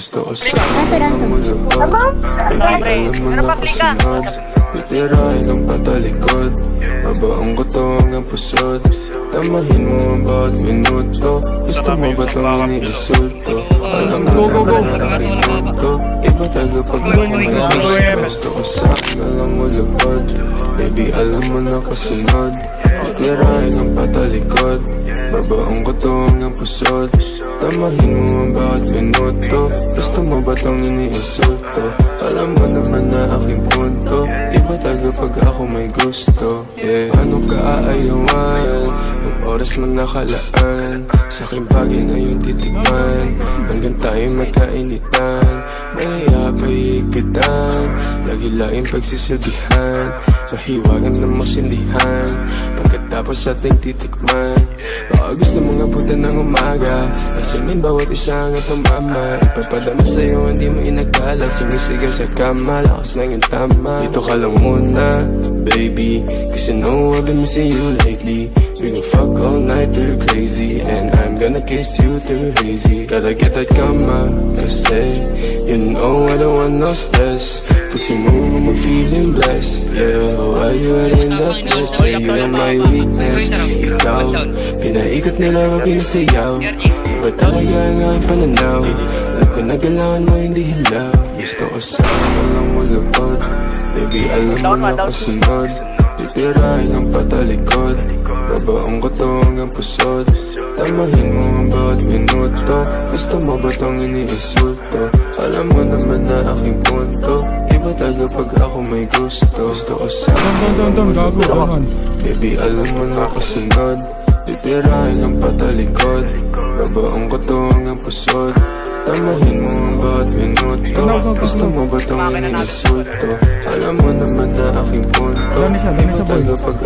Gusto ko sana lumulubad. Baby, alam mo na kasunod. Titirahin ang patalikod. Babaong ko to hanggang pusod. Tamahin mo ang bawat minuto. Gusto mo ba itong iniisulto? Alam mo na na aking punto. Iba tayo pag ako may gusto. Gusto ko sana lumulubad. Baby, alam mo na kasunod. Titirahin ang patalikod. Babaong ko to hanggang pusod. Tamahin mo ang bawat minuto. Gusto mo ba itong iniisulto? Alam mo naman na aking punto. Iba tayo pag ako may gusto. Yeah. Paano ka aayawan? Ang oras mo nakalaan. Sa aking bagay na yung titikman. Hanggang tayo magkainitan. Mahiya pa iigitan. Lagi laing pagsisilbihan. Mahiwagan ng masindihan. Pagkatapos ating titikman. Baka gusto mong abutan ng umaga. Asingin bawat isa nga tumama. Ipapadama sa'yo hindi mo inagkala. Sumisigaw sa kama. Lakas ng yung tama. Dito ka lang muna, baby. Cause you know I've been missing you lately. We gon' fuck all night till you're crazy. And I'm gonna kiss you till you're hazy. Gotta get that kama. Kasi you know I don't want no stress. Pag mo I'm feeling blessed. Yeah, while you are in that place. Say you are my weakness. Ikaw, pinaikot nila o pinasayaw. Iba talaga ang aking pananaw. Alam ko na kailangan mo hindi hilaw. Gusto ko sana lang mulupod. Baby, alam mo na kasunod. Titirahin ang patalikod. Babaong ko to hanggang pusod. Tamahin mo ang bawat minuto. Gusto mo ba itong iniisulto? Alam mo naman na aking punto. Iba tayo pag ako may gusto. Gusto ko sana mulupod. Baby, alam mo na kasunod. Titirahin ang patalikod. Babaong ko to hanggang pusod. Tamahin mo ang bawat minuto. Gusto mo ba itong iniisulto? Alam mo naman na aking punto. Iba tayo pag